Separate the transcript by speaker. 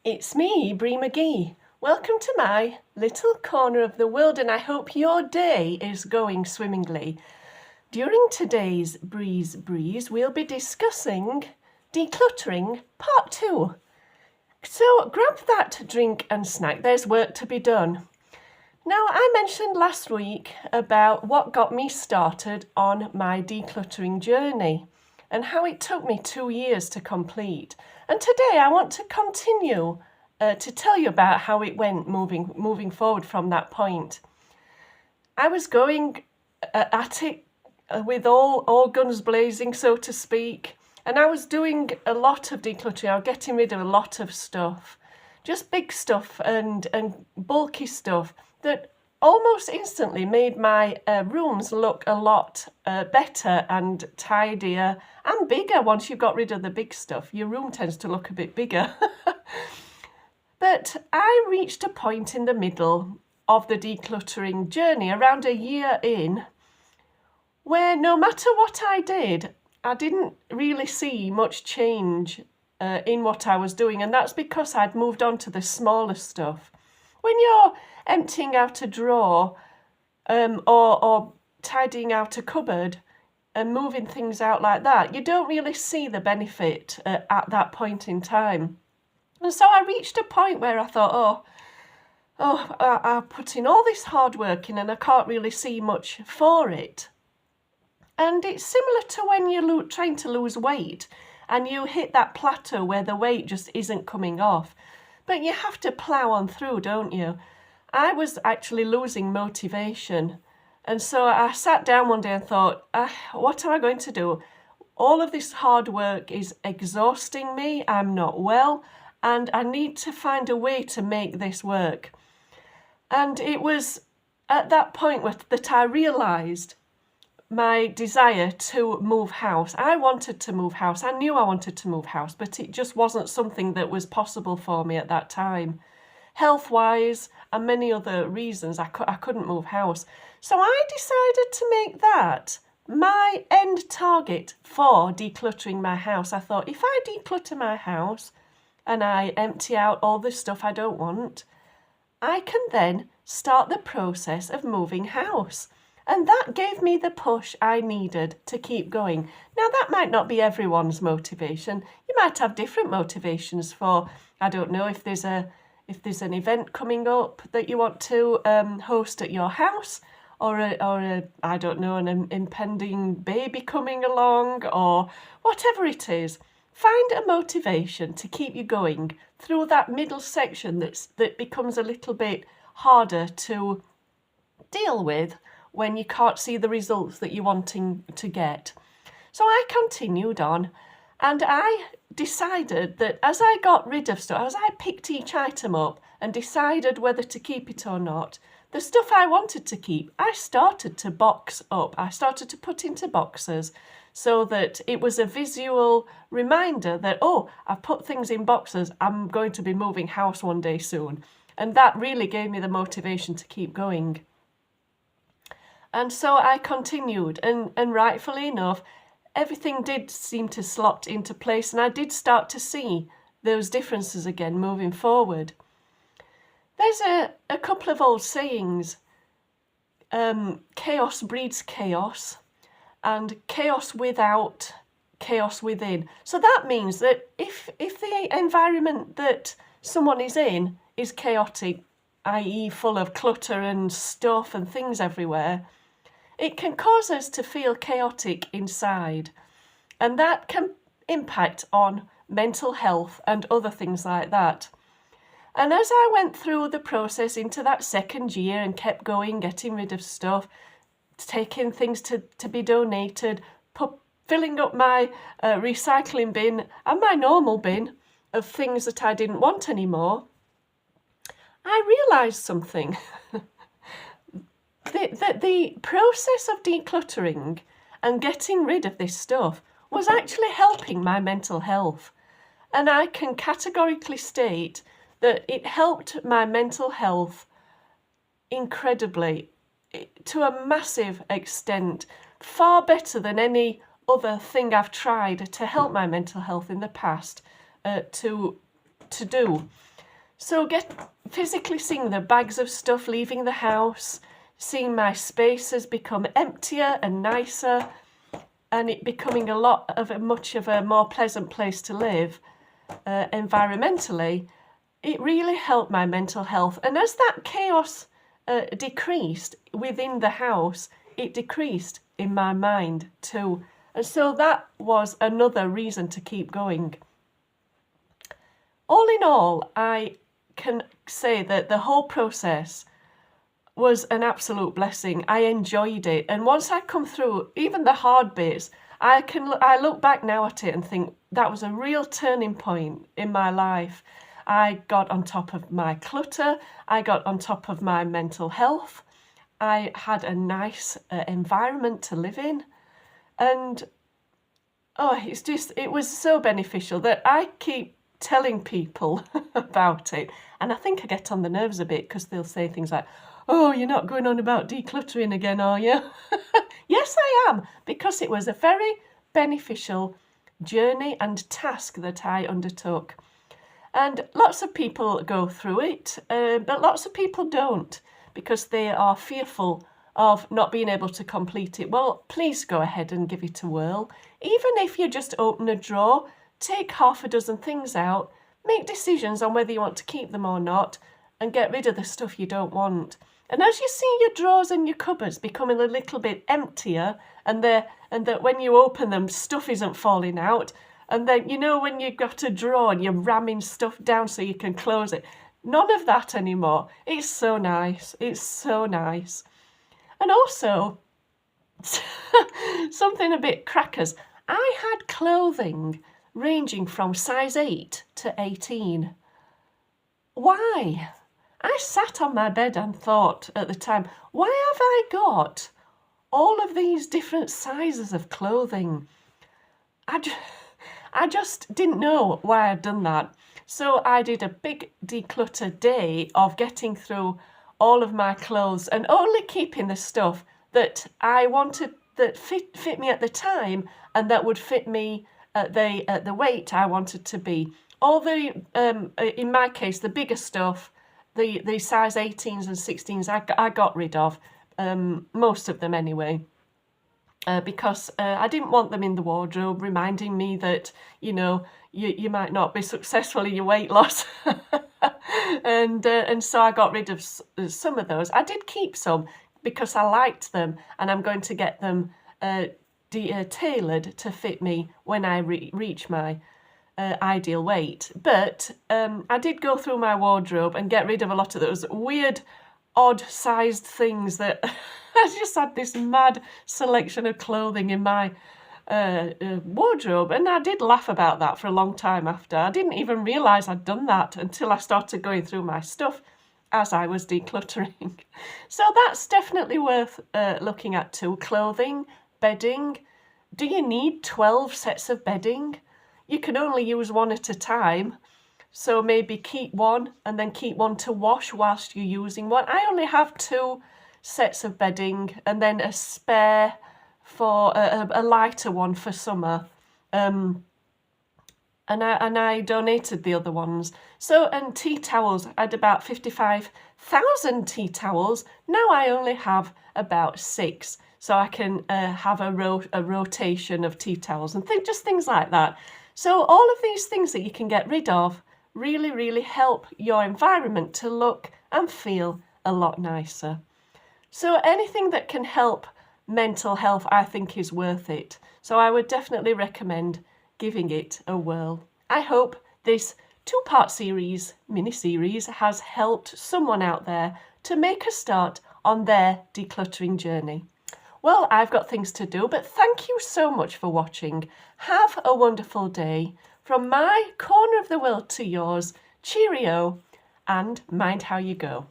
Speaker 1: It's me, Bree McGee. Welcome to my little corner of the world, and I hope your day is going swimmingly. During today's Breeze, we'll be discussing decluttering part 2. So grab that drink and snack, there's work to be done. Now, I mentioned last week about what got me started on my decluttering journey and how it took me 2 years to complete. And today I want to continue to tell you about how it went moving forward from that point. I was going at it with all guns blazing, so to speak, and I was doing a lot of decluttering. I was getting rid of a lot of stuff, just big stuff and bulky stuff that almost instantly made my rooms look a lot better and tidier and bigger. Once you've got rid of the big stuff, your room tends to look a bit bigger. But I reached a point in the middle of the decluttering journey, around a year in, where no matter what I did, I didn't really see much change in what I was doing, and that's because I'd moved on to the smaller stuff. When you're emptying out a drawer or tidying out a cupboard and moving things out like that, you don't really see the benefit at that point in time. And so I reached a point where I thought, I put in all this hard work in and I can't really see much for it. And it's similar to when you're trying to lose weight and you hit that plateau where the weight just isn't coming off. But you have to plough on through, don't you? I was actually losing motivation. And so I sat down one day and thought, what am I going to do? All of this hard work is exhausting me. I'm not well. And I need to find a way to make this work. And it was at that point that I realised my desire to move house. I wanted to move house. I knew I wanted to move house, but it just wasn't something that was possible for me at that time. Health-wise and many other reasons, I couldn't move house. So I decided to make that my end target for decluttering my house. I thought, if I declutter my house and I empty out all the stuff I don't want, I can then start the process of moving house. And that gave me the push I needed to keep going. Now, that might not be everyone's motivation. You might have different motivations for, I don't know, if there's an event coming up that you want to host at your house, or I don't know, an impending baby coming along, or whatever it is. Find a motivation to keep you going through that middle section that becomes a little bit harder to deal with when you can't see the results that you're wanting to get. So I continued on, and I decided that as I got rid of stuff, as I picked each item up and decided whether to keep it or not, the stuff I wanted to keep, I started to box up. I started to put into boxes so that it was a visual reminder that, I've put things in boxes, I'm going to be moving house one day soon. And that really gave me the motivation to keep going. And so I continued, and rightfully enough, everything did seem to slot into place, and I did start to see those differences again moving forward. There's a couple of old sayings, chaos breeds chaos, and chaos without, chaos within. So that means that if the environment that someone is in is chaotic, i.e. full of clutter and stuff and things everywhere, it can cause us to feel chaotic inside, and that can impact on mental health and other things like that. And as I went through the process into that second year and kept going, getting rid of stuff, taking things to be donated, filling up my recycling bin and my normal bin of things that I didn't want anymore, I realised something. That the process of decluttering and getting rid of this stuff was actually helping my mental health. And I can categorically state that it helped my mental health incredibly, to a massive extent, far better than any other thing I've tried to help my mental health in the past to do. So physically seeing the bags of stuff leaving the house, seeing my spaces become emptier and nicer, and it becoming much of a more pleasant place to live environmentally, it really helped my mental health. And as that chaos decreased within the house, it decreased in my mind too. And so that was another reason to keep going. All in all, I can say that the whole process was an absolute blessing. I enjoyed it. And once I'd come through, even the hard bits, I look back now at it and think that was a real turning point in my life. I got on top of my clutter. I got on top of my mental health. I had a nice environment to live in. And it was so beneficial that I keep telling people about it. And I think I get on the nerves a bit because they'll say things like, "Oh, you're not going on about decluttering again, are you?" Yes, I am, because it was a very beneficial journey and task that I undertook. And lots of people go through it, but lots of people don't because they are fearful of not being able to complete it. Well, please go ahead and give it a whirl. Even if you just open a drawer, take half a dozen things out, make decisions on whether you want to keep them or not, and get rid of the stuff you don't want. And as you see your drawers and your cupboards becoming a little bit emptier, and that when you open them, stuff isn't falling out, and then, when you've got a drawer and you're ramming stuff down so you can close it, none of that anymore. It's so nice. It's so nice. And also, something a bit crackers, I had clothing ranging from size 8 to 18. Why? I sat on my bed and thought at the time, why have I got all of these different sizes of clothing? I just didn't know why I'd done that. So I did a big declutter day of getting through all of my clothes and only keeping the stuff that I wanted, that fit me at the time and that would fit me at the weight I wanted to be. All the, in my case, the bigger stuff, the size 18s and 16s, I got rid of, most of them anyway. Because I didn't want them in the wardrobe, reminding me that, you might not be successful in your weight loss. And so I got rid of some of those. I did keep some because I liked them, and I'm going to get them tailored to fit me when I reach my ideal weight. But I did go through my wardrobe and get rid of a lot of those weird, odd-sized things that I just had this mad selection of clothing in my wardrobe, and I did laugh about that for a long time after. I didn't even realise I'd done that until I started going through my stuff as I was decluttering. So that's definitely worth looking at too. Clothing, bedding. Do you need 12 sets of bedding? You can only use one at a time. So maybe keep one and then keep one to wash whilst you're using one. I only have 2 sets of bedding and then a spare for a lighter one for summer. And I donated the other ones. So, and tea towels, I had about 55,000 tea towels. Now I only have about 6. So I can have a rotation of tea towels and just things like that. So all of these things that you can get rid of really, really help your environment to look and feel a lot nicer. So anything that can help mental health, I think, is worth it. So I would definitely recommend giving it a whirl. I hope this 2-part mini-series, has helped someone out there to make a start on their decluttering journey. Well, I've got things to do, but thank you so much for watching. Have a wonderful day. From my corner of the world to yours, cheerio, and mind how you go.